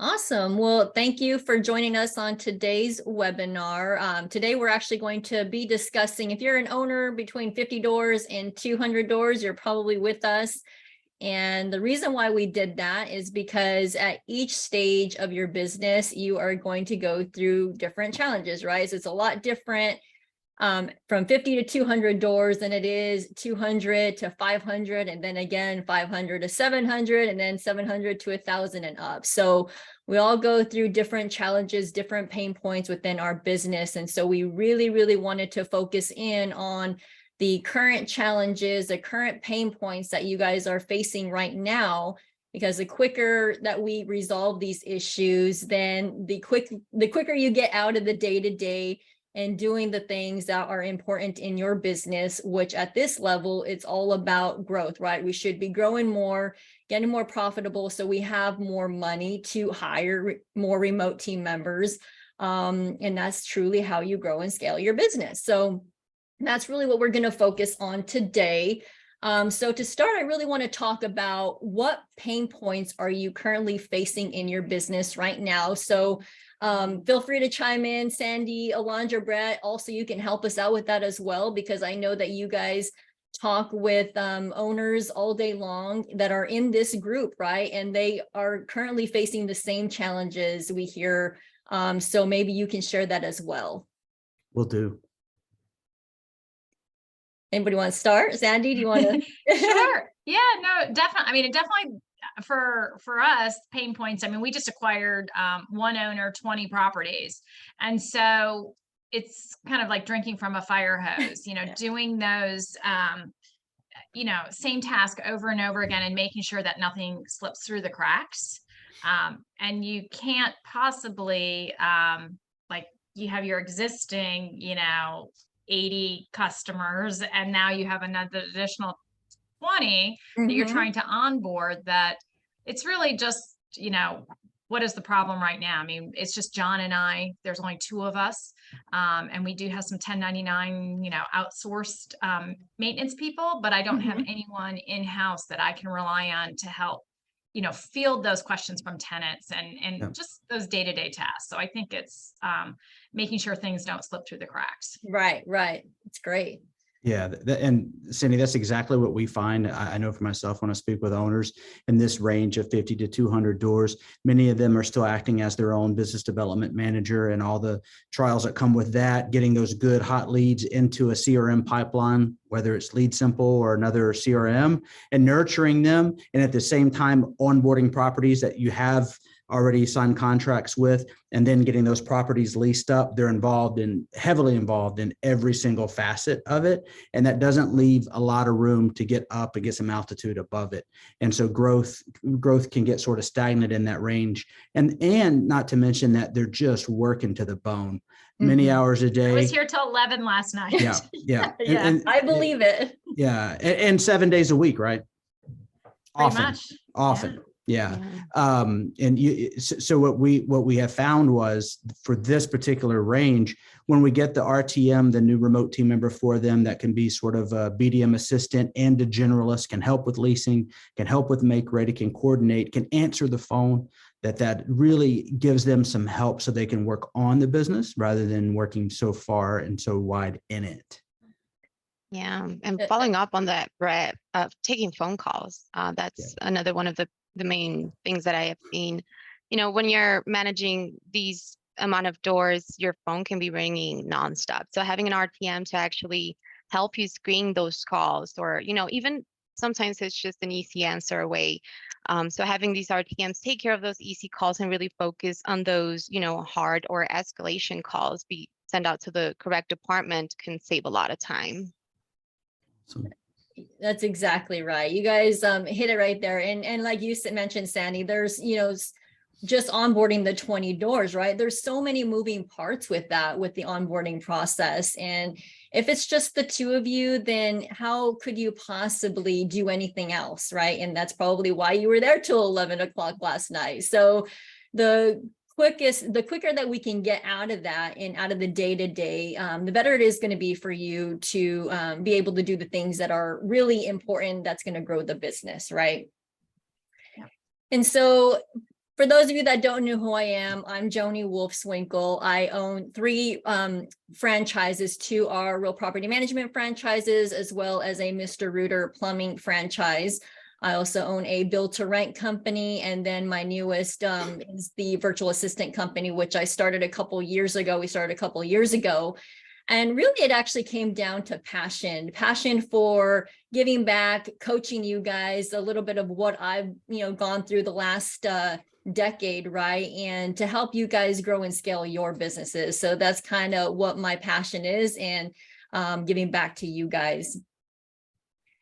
Awesome. Well, thank you for joining us on today's webinar. Today, we're actually going to be discussing, if you're an owner between 50 doors and 200 doors, you're probably with us. And the reason why we did that is because at each stage of your business, you are going to go through different challenges, right? So it's a lot different from 50 to 200 doors than it is 200 to 500, and then again 500 to 700, and then 700 to 1,000 and up. So we all go through different challenges, different pain points within our business. And so we really wanted to focus in on the current challenges, the current pain points that you guys are facing right now, because the quicker that we resolve these issues, then the quicker you get out of the day-to-day and doing the things that are important in your business, which at this level, it's all about growth, right? We should be growing more, getting more profitable, so we have more money to hire more remote team members. And that's truly how you grow and scale your business. So that's really what we're going to focus on today. So to start, I really want to talk about what pain points are you currently facing in your business right now. So feel free to chime in, Sandy, Alondra, Brett. Also, you can help us out with that as well, because I know that you guys talk with owners all day long that are in this group, right? And they are currently facing the same challenges we hear. So maybe you can share that as well. Will do. Anybody want to start? Sandy, do you want to? Sure. Yeah, no, definitely. I mean, it definitely for us, pain points. I mean, we just acquired one owner, 20 properties. And so it's kind of like drinking from a fire hose, Yeah. doing those, same task over and over again and making sure that nothing slips through the cracks. And you can't possibly, you have your existing, 80 customers, and now you have another additional 20 that you're trying to onboard. That it's really just, what is the problem right now? I mean, it's just John and I. There's only two of us, and we do have some 1099, outsourced maintenance people, but I don't have anyone in-house that I can rely on to help, field those questions from tenants and just those day-to-day tasks. So I think it's making sure things don't slip through the cracks. Right. It's great. Yeah. And Cindy, that's exactly what we find. I know for myself, when I speak with owners in this range of 50 to 200 doors, many of them are still acting as their own business development manager, and all the trials that come with that, getting those good hot leads into a CRM pipeline, whether it's Lead Simple or another CRM, and nurturing them. And at the same time, onboarding properties that you have already signed contracts with, and then getting those properties leased up. They're heavily involved in every single facet of it. And that doesn't leave a lot of room to get up and get some altitude above it. And so growth can get sort of stagnant in that range. And not to mention that they're just working to the bone, many hours a day. I was here till 11 last night. Yeah. Yeah, and I believe it. Yeah. And 7 days a week, right? Often. Yeah. So what we have found was, for this particular range, when we get the RTM, the new remote team member for them, that can be sort of a BDM assistant and a generalist, can help with leasing, can help with make ready, can coordinate, can answer the phone, that really gives them some help so they can work on the business rather than working so far and so wide in it. Yeah. And following up on that, Brett, taking phone calls, that's another one of the main things that I have seen. When you're managing these amount of doors, your phone can be ringing nonstop. So having an RTM to actually help you screen those calls, or, even sometimes it's just an easy answer away. So having these RTMs take care of those easy calls and really focus on those, hard or escalation calls, be sent out to the correct department, can save a lot of time. That's exactly right. You guys hit it right there. And like you mentioned, Sandy, there's, just onboarding the 20 doors, right? There's so many moving parts with that, with the onboarding process. And if it's just the two of you, then how could you possibly do anything else, right? And that's probably why you were there till 11 o'clock last night. So the quicker that we can get out of that and out of the day-to-day, the better it is going to be for you to be able to do the things that are really important, that's going to grow the business, right? Yeah. And so For those of you that don't know who I am, I'm Joni Wolfswinkel. I own 3 franchises. 2 are real property management franchises, as well as a Mr. Rooter plumbing franchise. I also own a build to rent company. And then my newest is the virtual assistant company, which I started a couple years ago. We started a couple years ago. And really, it actually came down to passion for giving back, coaching you guys a little bit of what I've, gone through the last decade, right? And to help you guys grow and scale your businesses. So that's kind of what my passion is, and giving back to you guys.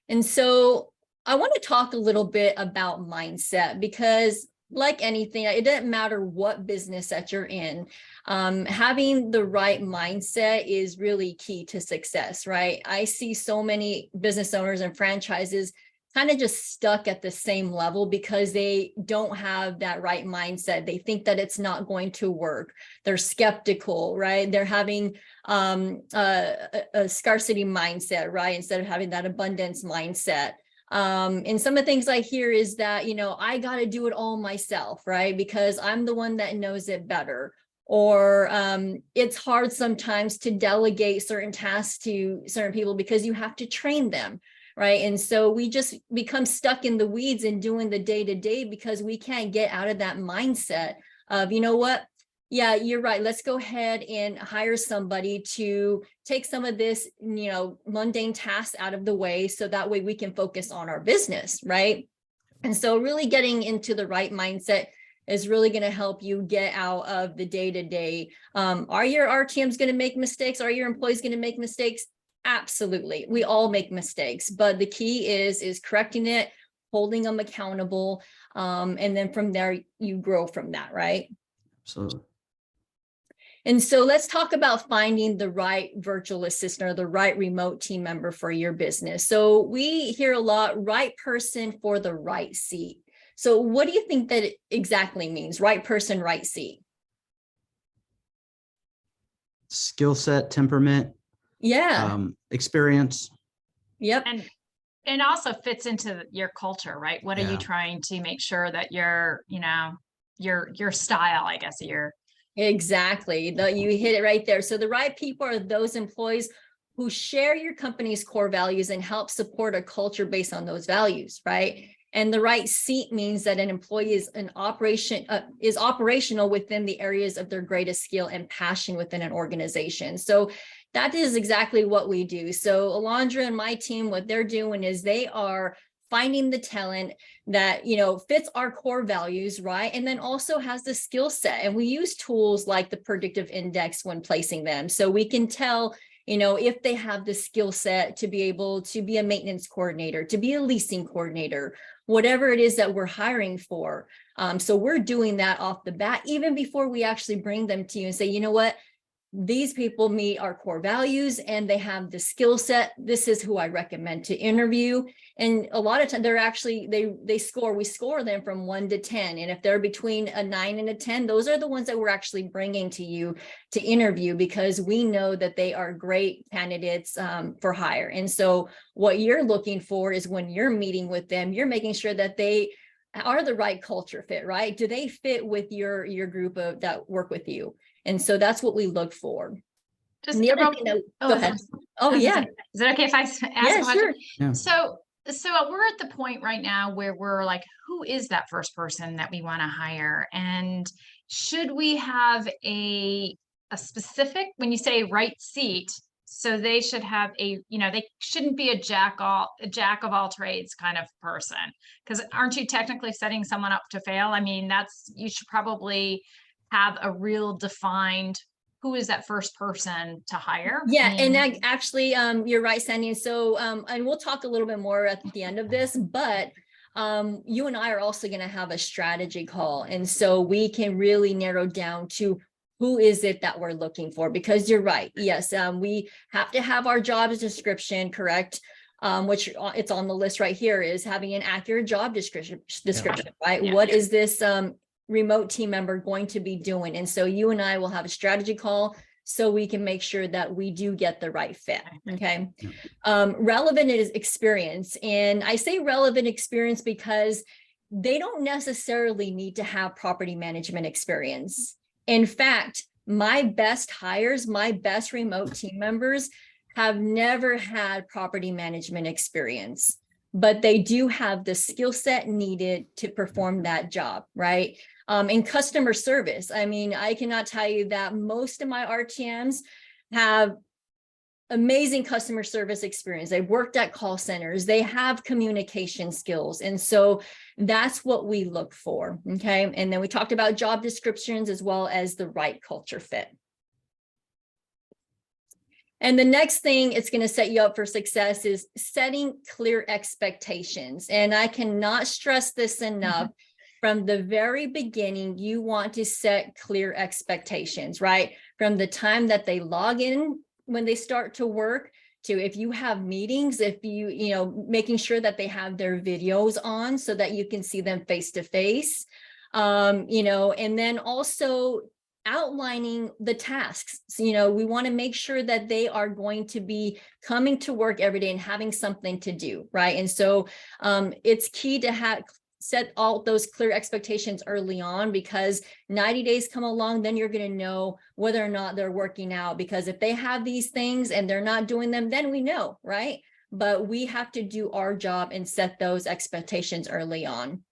And so I want to talk a little bit about mindset, because like anything, it doesn't matter what business that you're in. Having the right mindset is really key to success, right? I see so many business owners and franchises kind of just stuck at the same level because they don't have that right mindset. They think that it's not going to work. They're skeptical, right? They're having a scarcity mindset, right? Instead of having that abundance mindset. And some of the things I hear is that, I got to do it all myself, right? Because I'm the one that knows it better. Or it's hard sometimes to delegate certain tasks to certain people because you have to train them, right? And so we just become stuck in the weeds and doing the day-to-day because we can't get out of that mindset of, what? Yeah, you're right. Let's go ahead and hire somebody to take some of this, mundane tasks out of the way, so that way we can focus on our business, right? And so really getting into the right mindset is really going to help you get out of the day-to-day. Are your RTMs going to make mistakes? Are your employees going to make mistakes? Absolutely. We all make mistakes, but the key is correcting it, holding them accountable. And then from there, you grow from that, right? Absolutely. And so let's talk about finding the right virtual assistant or the right remote team member for your business. So we hear a lot, right person for the right seat. So what do you think that it exactly means? Right person, right seat? Skill set, temperament, experience. Yep. And also fits into your culture, right? What are you trying to make sure that your style, I guess, Exactly. You hit it right there. So the right people are those employees who share your company's core values and help support a culture based on those values, right? And the right seat means that an employee is operational within the areas of their greatest skill and passion within an organization. So that is exactly what we do. So Alondra and my team, what they're doing is they are finding the talent that, fits our core values, right? And then also has the skill set. And we use tools like the predictive index when placing them. So we can tell, if they have the skill set to be able to be a maintenance coordinator, to be a leasing coordinator, whatever it is that we're hiring for. So we're doing that off the bat, even before we actually bring them to you and say, you know what? These people meet our core values and they have the skill set. This is who I recommend to interview. And a lot of times they're actually, we score them from 1 to 10. And if they're between a 9 and a 10, those are the ones that we're actually bringing to you to interview, because we know that they are great candidates for hire. And so what you're looking for is when you're meeting with them, you're making sure that they are the right culture fit, right? Do they fit with your group of that work with you? And so that's what we look for. Just the other thing that, go ahead. Oh yeah. Is it okay if I ask a question? Sure. Yeah. So we're at the point right now where we're like, who is that first person that we want to hire? And should we have a specific, when you say right seat, so they should have they shouldn't be a jack of all trades kind of person, because aren't you technically setting someone up to fail? I mean, you should probably have a real defined, who is that first person to hire? Yeah. And actually, you're right, Sandy. And so, and we'll talk a little bit more at the end of this, but you and I are also going to have a strategy call. And so we can really narrow down to who is it that we're looking for, because you're right. Yes. We have to have our job description correct. Which it's on the list right here, is having an accurate job description, right? Yeah. What is this remote team member going to be doing? And so you and I will have a strategy call so we can make sure that we do get the right fit. Okay. Relevant is experience. And I say relevant experience because they don't necessarily need to have property management experience. In fact, my best hires, my best remote team members have never had property management experience, but they do have the skill set needed to perform that job, right? In customer service, I mean, I cannot tell you that most of my RTMs have amazing customer service experience. They've worked at call centers, they have communication skills. And so that's what we look for, okay? And then we talked about job descriptions as well as the right culture fit. And the next thing it's going to set you up for success is setting clear expectations. And I cannot stress this enough. From the very beginning, you want to set clear expectations, right? From the time that they log in, when they start to work, to if you have meetings, if you know, making sure that they have their videos on so that you can see them face to face, you know, and then also outlining the tasks. So, you know, we want to make sure that they are going to be coming to work every day and having something to do, right? And so it's key to set all those clear expectations early on, because 90 days come along, then you're going to know whether or not they're working out. Because if they have these things and they're not doing them, then we know, right? But we have to do our job and set those expectations early on.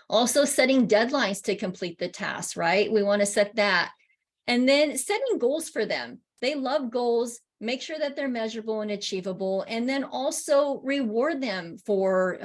Also setting deadlines to complete the task, right? We want to set that. And then setting goals for them. They love goals. Make sure that they're measurable and achievable, and then also reward them for,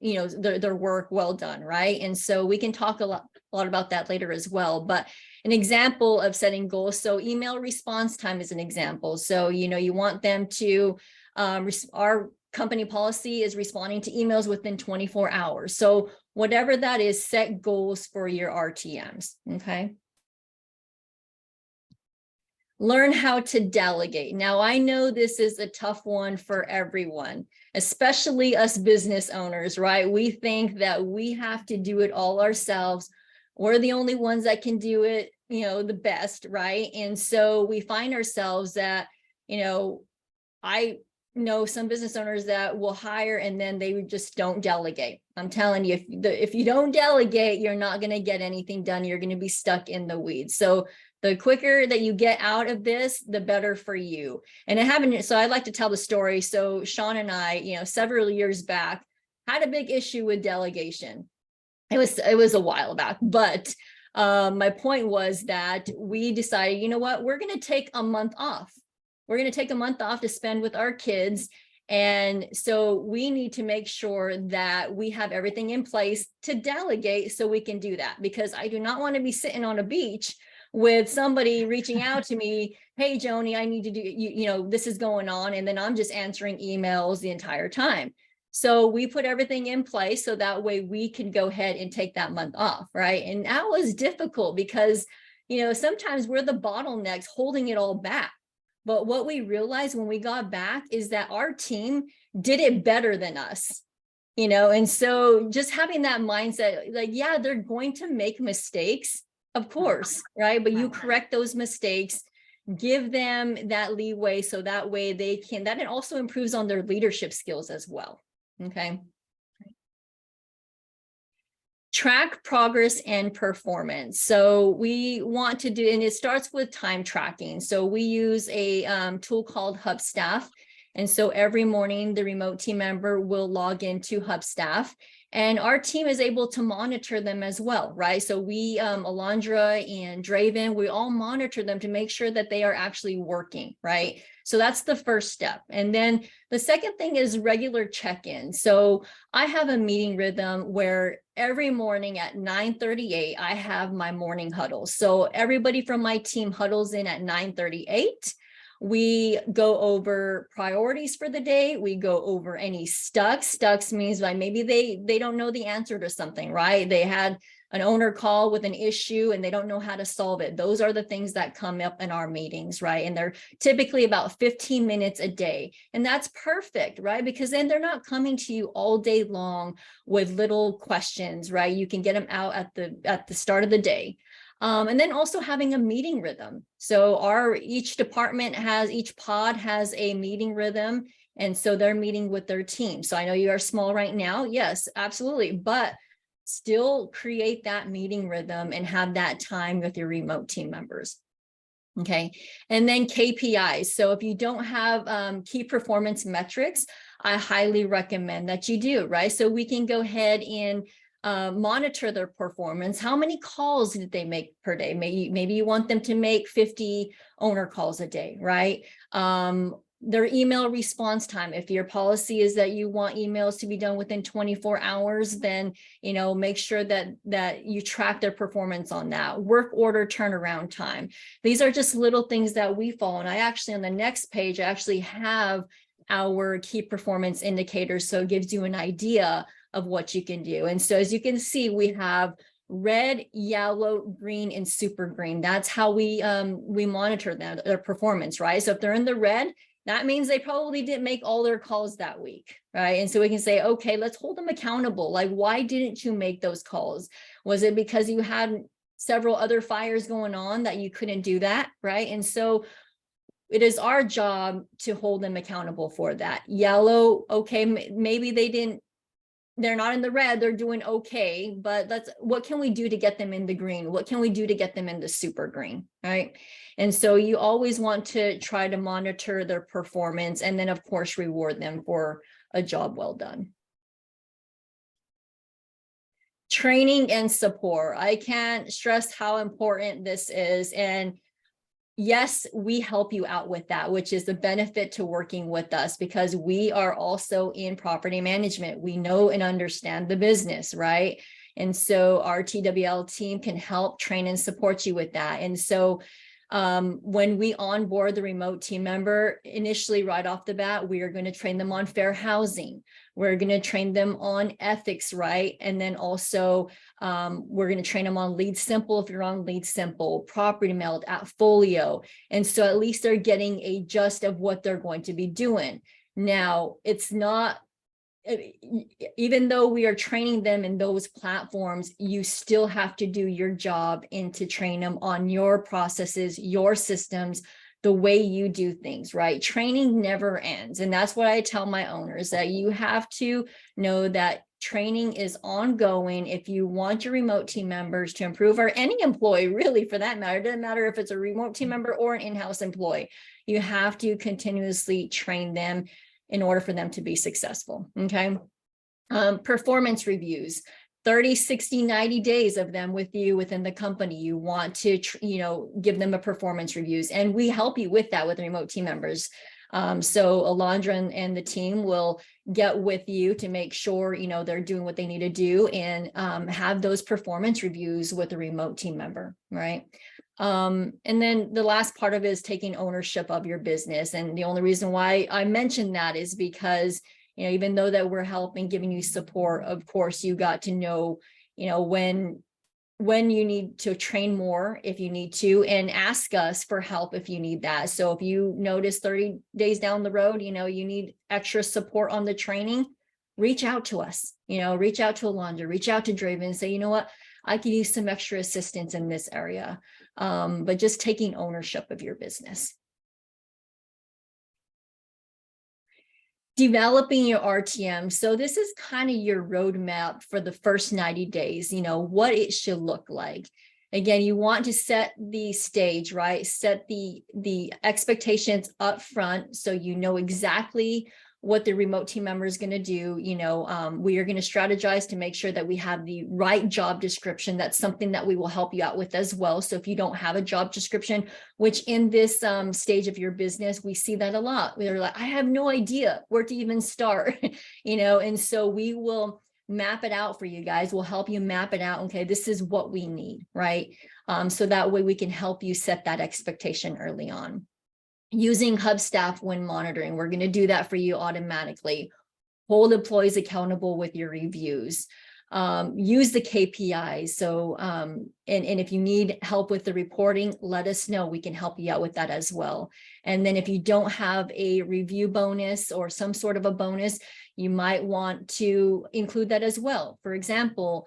you know, their work well done, right? And so we can talk a lot about that later as well. But an example of setting goals, so email response time is an example. So, you know, you want them to, our company policy is responding to emails within 24 hours. So whatever that is, set goals for your RTMs, okay? Learn how to delegate. Now, I know this is a tough one for everyone, especially us business owners, right? We think that we have to do it all ourselves. We're the only ones that can do it, you know, the best, right? And so we find ourselves that, you know, I know some business owners that will hire and then they just don't delegate. I'm telling you, if you don't delegate, you're not going to get anything done. You're going to be stuck in the weeds. So the quicker that you get out of this, the better for you. And it happened. So I like to tell the story. So Sean and I, you know, several years back, had a big issue with delegation. It was a while back, but my point was that we decided, you know what, we're going to take a month off. We're going to take a month off to spend with our kids. And so we need to make sure that we have everything in place to delegate so we can do that, because I do not want to be sitting on a beach with somebody reaching out to me, hey, Joni, I need to do, you know, this is going on. And then I'm just answering emails the entire time. So we put everything in place so that way we can go ahead and take that month off, right? And that was difficult because, you know, sometimes we're the bottlenecks holding it all back. But what we realized when we got back is that our team did it better than us, you know? And so just having that mindset, like, yeah, they're going to make mistakes, of course, right? But you correct those mistakes, give them that leeway so that way they can, that it also improves on their leadership skills as well, okay? Track progress and performance. So we want to do, and it starts with time tracking. So we use a tool called Hubstaff. And so every morning the remote team member will log into Hubstaff, and our team is able to monitor them as well, right? So we, Alondra and Draven, we all monitor them to make sure that they are actually working, right? So that's the first step. And then the second thing is regular check-in. So I have a meeting rhythm where every morning at 9:38, I have my morning huddles. So everybody from my team huddles in at 9:38. We go over priorities for the day. We go over any stucks. Stucks means like maybe they don't know the answer to something, right? They had an owner call with an issue and they don't know how to solve it. Those are the things that come up in our meetings, right? And they're typically about 15 minutes a day. And that's perfect, right? Because then they're not coming to you all day long with little questions, right? You can get them out at the start of the day. And then also having a meeting rhythm. So each pod has a meeting rhythm. And so they're meeting with their team. So I know you are small right now. Yes, absolutely. But still create that meeting rhythm and have that time with your remote team members. Okay. And then KPIs. So if you don't have key performance metrics, I highly recommend that you do, right? So we can go ahead and monitor their performance. How many calls did they make per day? Maybe you want them to make 50 owner calls a day, right? Their email response time. If your policy is that you want emails to be done within 24 hours, then, you know, make sure that you track their performance on that. Work order turnaround time. These are just little things that we follow. And I actually, on the next page, I actually have our key performance indicators. So it gives you an idea of what you can do. And so as you can see, we have red, yellow, green, and super green. That's how we monitor their performance, right? So if they're in the red, that means they probably didn't make all their calls that week, right? And so we can say, okay, let's hold them accountable. Like, why didn't you make those calls? Was it because you had several other fires going on that you couldn't do that, right? And so it is our job to hold them accountable for that. Yellow, okay, maybe they're not in the red, they're doing okay, but what can we do to get them in the green? What can we do to get them in the super green, right? And so you always want to try to monitor their performance and then of course reward them for a job well done. Training and support. I can't stress how important this is. And yes, we help you out with that, which is the benefit to working with us, because we are also in property management. We know and understand the business, right? And so our TWL team can help train and support you with that. And so when we onboard the remote team member, initially right off the bat, we are going to train them on fair housing. We're going to train them on ethics, right? And then also we're going to train them on Lead Simple if you're on Lead Simple, Property Meld, Appfolio. And so at least they're getting a gist of what they're going to be doing. Now, it's not, even though we are training them in those platforms, you still have to do your job and to train them on your processes, your systems, the way you do things, right? Training never ends. And that's what I tell my owners, that you have to know that training is ongoing. If you want your remote team members to improve, or any employee really for that matter, it doesn't matter if it's a remote team member or an in-house employee, you have to continuously train them in order for them to be successful, okay? Performance reviews, 30, 60, 90 days of them with you within the company. You want to, give them a performance reviews, and we help you with that with remote team members. So Alondra and the team will get with you to make sure, they're doing what they need to do, and have those performance reviews with a remote team member, right? And then the last part of it is taking ownership of your business. And the only reason why I mentioned that is because, even though that we're helping, giving you support, of course, you got to know, when you need to train more, if you need to, and ask us for help if you need that. So if you notice 30 days down the road, you need extra support on the training, reach out to us, reach out to Alondra, reach out to Draven and say, you know what, I could use some extra assistance in this area. But just taking ownership of your business. Developing your RTM. So this is kind of your roadmap for the first 90 days, what it should look like. Again, you want to set the stage, right? Set the expectations up front so you know exactly what the remote team member is going to do. We are going to strategize to make sure that we have the right job description. That's something that we will help you out with as well. So if you don't have a job description, which in this stage of your business, we see that a lot. We're like, I have no idea where to even start, and so we will map it out for you guys. We'll help you map it out. Okay, this is what we need, right? So that way we can help you set that expectation early on. Using hub staff when monitoring, we're going to do that for you automatically. Hold employees accountable with your reviews. Use the KPIs. So, and if you need help with the reporting, let us know. We can help you out with that as well. And then if you don't have a review bonus or some sort of a bonus, you might want to include that as well. For example,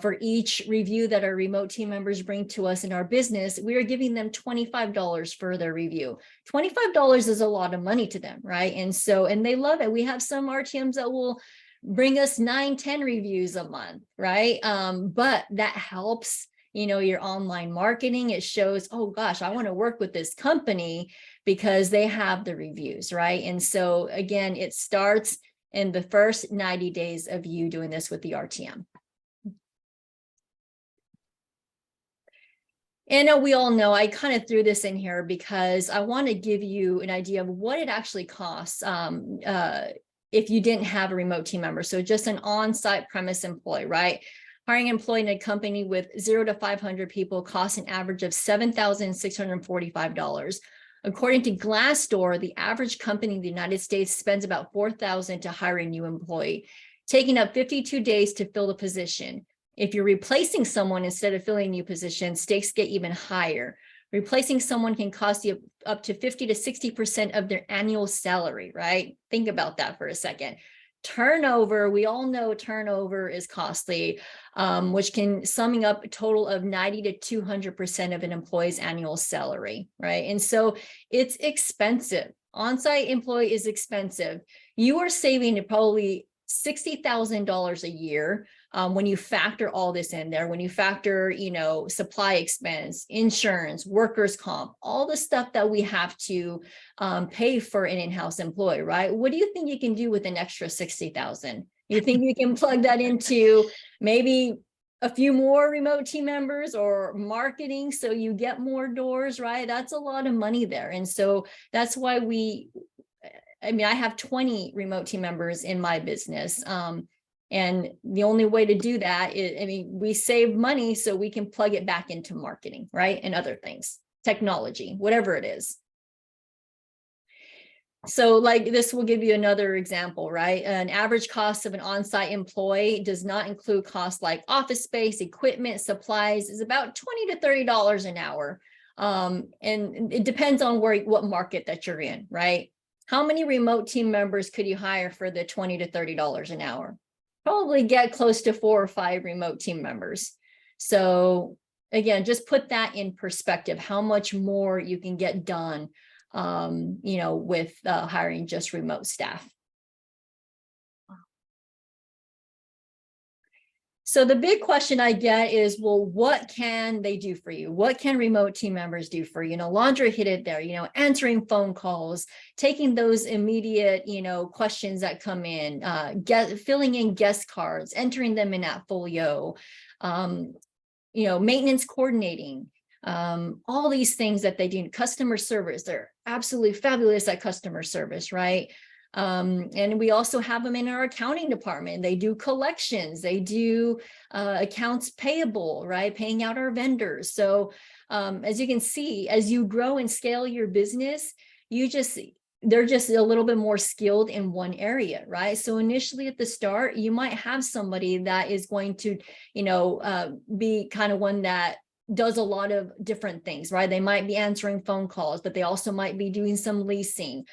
for each review that our remote team members bring to us in our business, we are giving them $25 for their review. $25 is a lot of money to them, right? And they love it. We have some RTMs that will bring us 9-10 reviews a month, right? But that helps, your online marketing. It shows, oh gosh, I want to work with this company because they have the reviews, right? And so again, it starts in the first 90 days of you doing this with the RTM. And we all know, I kind of threw this in here because I want to give you an idea of what it actually costs if you didn't have a remote team member. So just an on-site premise employee, right? Hiring an employee in a company with 0 to 500 people costs an average of $7,645. According to Glassdoor, the average company in the United States spends about $4,000 to hire a new employee, taking up 52 days to fill the position. If you're replacing someone instead of filling a new position, stakes get even higher. Replacing someone can cost you up to 50 to 60% of their annual salary, right? Think about that for a second. Turnover, we all know turnover is costly, which can summing up a total of 90 to 200% of an employee's annual salary, right? And so it's expensive. On-site employee is expensive. You are saving probably $60,000 a year when you factor all this in there, when you factor, supply expense, insurance, workers' comp, all the stuff that we have to pay for an in-house employee, right? What do you think you can do with an extra $60,000? You think you can plug that into maybe a few more remote team members or marketing so you get more doors, right? That's a lot of money there. And so that's why I have 20 remote team members in my business. And the only way to do that is, we save money so we can plug it back into marketing, right? And other things, technology, whatever it is. So like this will give you another example, right? An average cost of an on-site employee does not include costs like office space, equipment, supplies, is about $20 to $30 an hour. And it depends on what market that you're in, right? How many remote team members could you hire for the $20 to $30 an hour? Probably get close to 4 or 5 remote team members. So again, just put that in perspective, how much more you can get done, with hiring just remote staff. So the big question I get is, well, what can they do for you? What can remote team members do for you? Laundra hit it there, answering phone calls, taking those immediate, questions that come in, filling in guest cards, entering them in Folio, maintenance coordinating, all these things that they do. Customer service, they're absolutely fabulous at customer service, right? And we also have them in our accounting department. They do collections, they do accounts payable, right? Paying out our vendors. So as you can see, as you grow and scale your business, they're just a little bit more skilled in one area, right? So initially at the start, you might have somebody that is going to, be kind of one that does a lot of different things, right? They might be answering phone calls, but they also might be doing some leasing.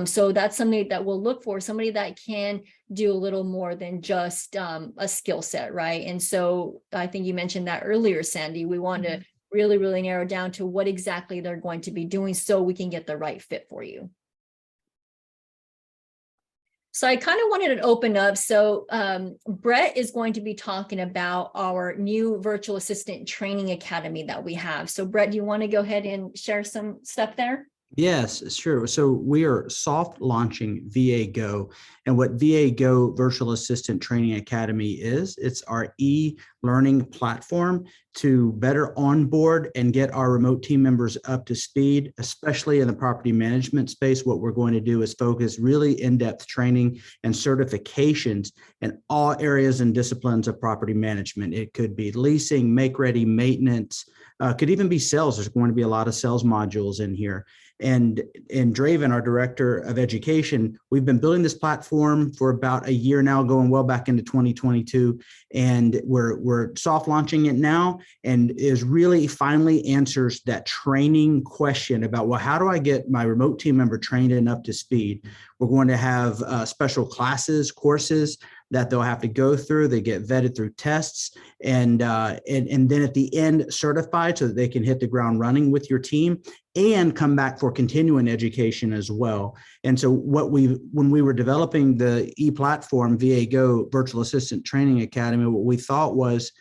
So that's somebody that we'll look for, somebody that can do a little more than just a skill set, right? And so I think you mentioned that earlier, Sandy, we want to really, really narrow down to what exactly they're going to be doing so we can get the right fit for you. So I kind of wanted to open up. So Brett is going to be talking about our new virtual assistant training academy that we have. So Brett, do you want to go ahead and share some stuff there? Yes, sure. So we are soft launching VAGO, and what VAGO Virtual Assistant Training Academy is, it's our e-learning platform to better onboard and get our remote team members up to speed, especially in the property management space. What we're going to do is focus really in-depth training and certifications in all areas and disciplines of property management. It could be leasing, make-ready, maintenance, could even be sales. There's going to be a lot of sales modules in here. And Draven, our director of education, we've been building this platform for about a year now, going well back into 2022. And we're soft launching it now, and is really finally answers that training question about, well, how do I get my remote team member trained and up to speed? We're going to have special classes, courses that they'll have to go through. They get vetted through tests and then at the end certified so that they can hit the ground running with your team and come back for continuing education as well. And so when we were developing the e-platform, VAGO Virtual Assistant Training Academy, what we thought was,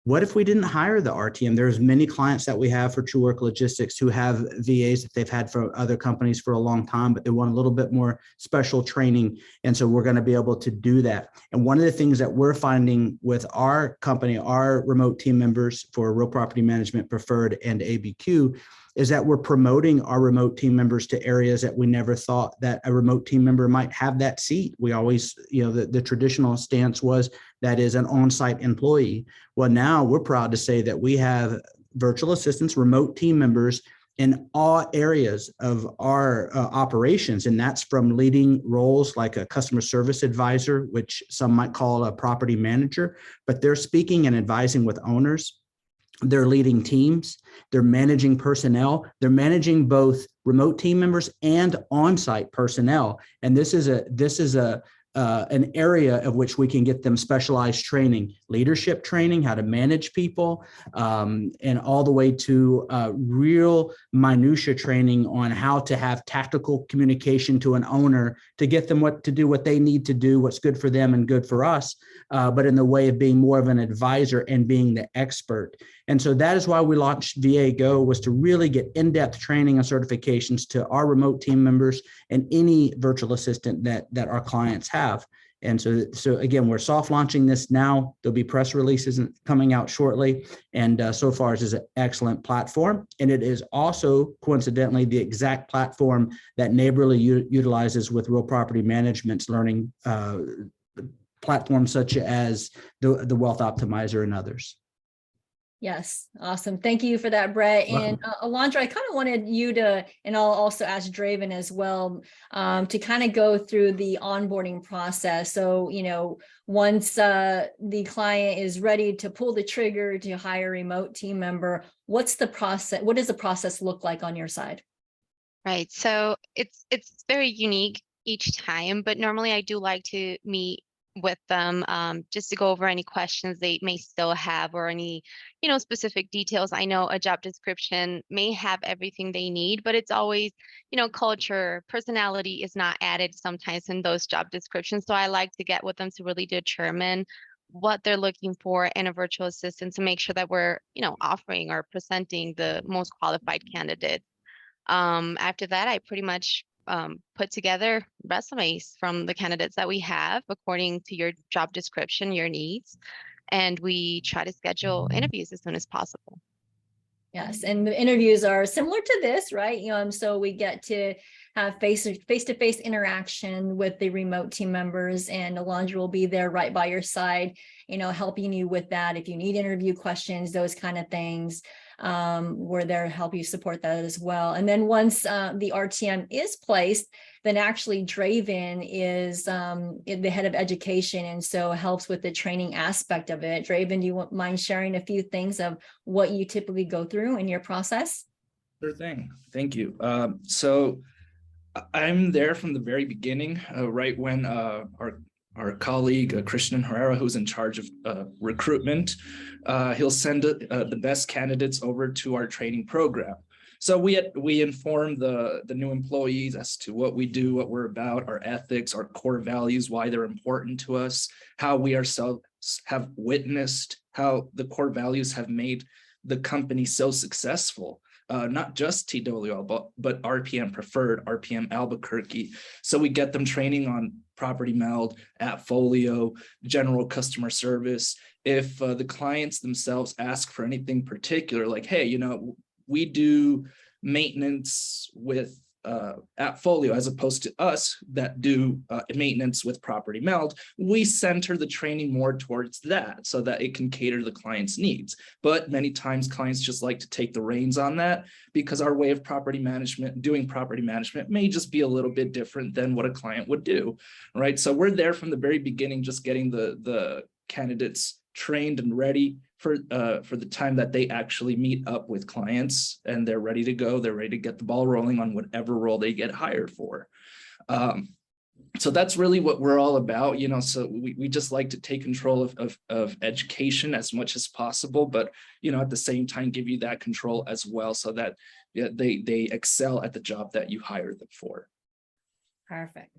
what if we didn't hire the RTM? There's many clients that we have for True Work Logistics who have VAs that they've had for other companies for a long time, but they want a little bit more special training. And so we're going to be able to do that. And one of the things that we're finding with our company, our remote team members for Real Property Management Preferred and ABQ, is that we're promoting our remote team members to areas that we never thought that a remote team member might have that seat. We always, the traditional stance was that is an on-site employee. Well, now we're proud to say that we have virtual assistants, remote team members in all areas of our operations. And that's from leading roles like a customer service advisor, which some might call a property manager, but they're speaking and advising with owners. They're leading teams, they're managing personnel, they're managing both remote team members and on-site personnel. And this is an area of which we can get them specialized training, leadership training, how to manage people, and all the way to real minutia training on how to have tactical communication to an owner to get them what to do, what they need to do, what's good for them and good for us, but in the way of being more of an advisor and being the expert. And so that is why we launched VAGO, was to really get in-depth training and certifications to our remote team members and any virtual assistant that our clients have. And so again, we're soft launching this now. There'll be press releases coming out shortly. And so far, this is an excellent platform. And it is also, coincidentally, the exact platform that Neighborly utilizes with Real Property Management's learning platforms such as the Wealth Optimizer and others. Yes, awesome. Thank you for that, Brett. And Alondra, I kind of wanted you to, and I'll also ask Draven as well, to kind of go through the onboarding process. So, once the client is ready to pull the trigger to hire a remote team member, what's the process? What does the process look like on your side? Right. So it's very unique each time, but normally I do like to meet with them just to go over any questions they may still have or any specific details. I know a job description may have everything they need, but it's always culture, personality is not added sometimes in those job descriptions. So I like to get with them to really determine what they're looking for in a virtual assistant to make sure that we're offering or presenting the most qualified candidate. After that, I pretty much put together resumes from the candidates that we have according to your job description, your needs, and we try to schedule interviews as soon as possible. Yes, and the interviews are similar to this, right? So we get to have face-to-face interaction with the remote team members, and Alondra will be there right by your side, helping you with that. If you need interview questions, those kind of things, we're there to help you support that as well. And then once the RTM is placed, then actually Draven is the head of education, and so helps with the training aspect of it. Draven, do you mind sharing a few things of what you typically go through in your process? Sure thing. Thank you. So I'm there from the very beginning, right when our colleague, Christian Herrera, who's in charge of recruitment, he'll send the best candidates over to our training program. So we inform the new employees as to what we do, what we're about, our ethics, our core values, why they're important to us, how we ourselves have witnessed how the core values have made the company so successful. Not just TWL, but RPM Preferred, RPM Albuquerque. So we get them training on Property Meld, Appfolio, general customer service. If the clients themselves ask for anything particular, like, hey, we do maintenance with Appfolio as opposed to us that do maintenance with Property Meld, we center the training more towards that so that it can cater the client's needs. But many times clients just like to take the reins on that because our way of doing property management may just be a little bit different than what a client would do, right? So we're there from the very beginning, just getting the candidates trained and ready for the time that they actually meet up with clients and they're ready to go. They're ready to get the ball rolling on whatever role they get hired for. So that's really what we're all about, so we just like to take control of education as much as possible, but, at the same time, give you that control as well, so that they excel at the job that you hire them for. Perfect.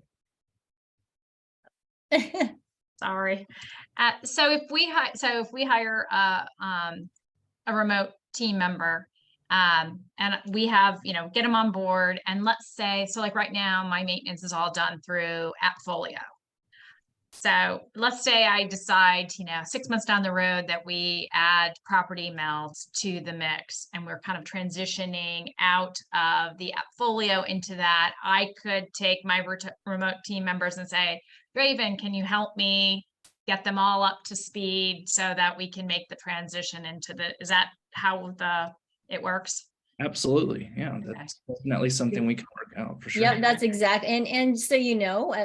Sorry. So if we hire a remote team member, and we have, get them on board, and let's say, so like right now, my maintenance is all done through Appfolio. So let's say I decide, 6 months down the road that we add property melds to the mix, and we're kind of transitioning out of the Appfolio into that. I could take my remote team members and say, Raven, can you help me get them all up to speed so that we can make the transition into is that how it works? Absolutely. Yeah, that's definitely something we can work out for sure. Yep, that's exact. And so,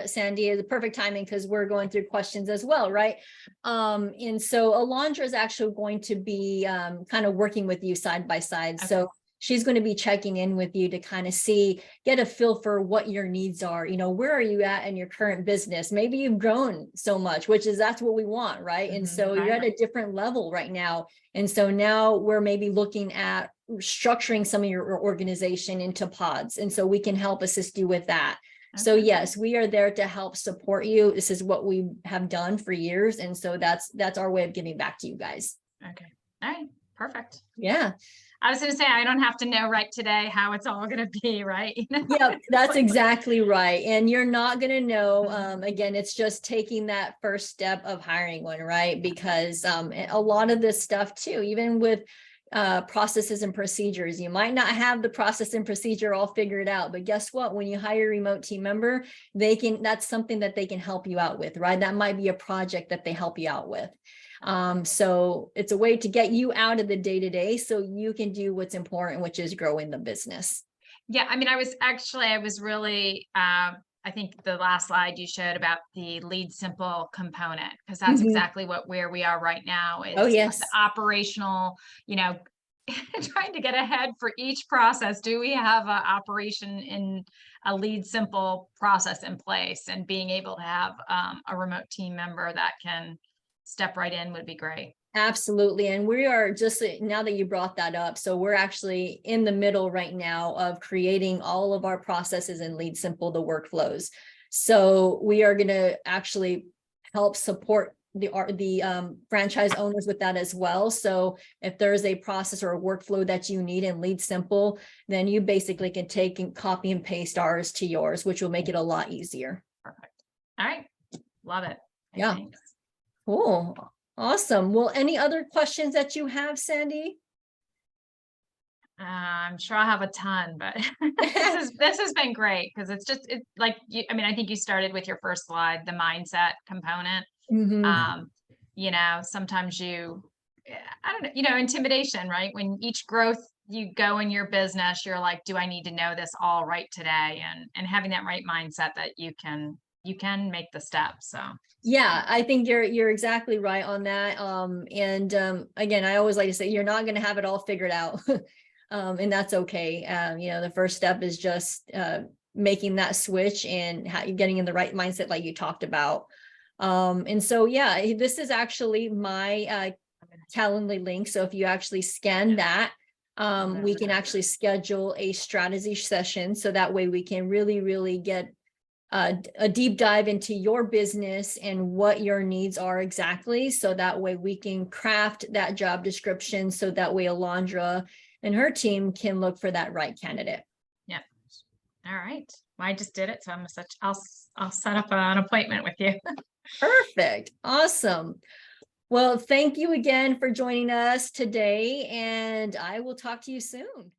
Sandy, is the perfect timing because we're going through questions as well, right? And so Alondra is actually going to be kind of working with you side by side. Okay. So she's going to be checking in with you to kind of get a feel for what your needs are. Where are you at in your current business? Maybe you've grown so much, that's what we want, right? And so you're at a different level right now. And so now we're maybe looking at structuring some of your organization into pods. And so we can help assist you with that. Okay. So yes, we are there to help support you. This is what we have done for years. And so that's our way of giving back to you guys. Okay. All right. Perfect. Yeah. I was going to say, I don't have to know right today how it's all going to be, right? Yeah, that's exactly right. And you're not going to know, again, it's just taking that first step of hiring one, right? Because a lot of this stuff too, even with processes and procedures, you might not have the process and procedure all figured out, but guess what? When you hire a remote team member, that's something that they can help you out with, right? That might be a project that they help you out with. So it's a way to get you out of the day-to-day so you can do what's important, which is growing the business. Yeah. I mean, I was really, I think the last slide you showed about the lead simple component, because that's exactly where we are right now is the operational, trying to get ahead for each process. Do we have an operation in a lead simple process in place, and being able to have a remote team member that can step right in would be great. Absolutely. And we are just, now that you brought that up, so we're actually in the middle right now of creating all of our processes in Lead Simple, the workflows. So we are going to actually help support the franchise owners with that as well. So if there's a process or a workflow that you need in Lead Simple, then you basically can take and copy and paste ours to yours, which will make it a lot easier. Perfect. All right. Love it. Yeah. Thanks. Cool. Awesome. Well, any other questions that you have, Sandy? I'm sure I have a ton, but this has been great because it's like I mean, I think you started with your first slide, the mindset component. Sometimes I don't know, intimidation, right? When each growth you go in your business, you're like, do I need to know this all right today? And having that right mindset that you can make the steps. So yeah, I think you're exactly right on that. Again, I always like to say you're not going to have it all figured out. And that's okay. The first step is just making that switch and getting in the right mindset, like you talked about. And so, yeah, this is actually my Calendly link. So if you actually scan that, we can actually schedule a strategy session. So that way we can really, really get a deep dive into your business and what your needs are exactly. So that way we can craft that job description. So that way Alondra and her team can look for that right candidate. Yeah. All right. Well, I just did it. So I'll set up an appointment with you. Perfect. Awesome. Well, thank you again for joining us today, and I will talk to you soon.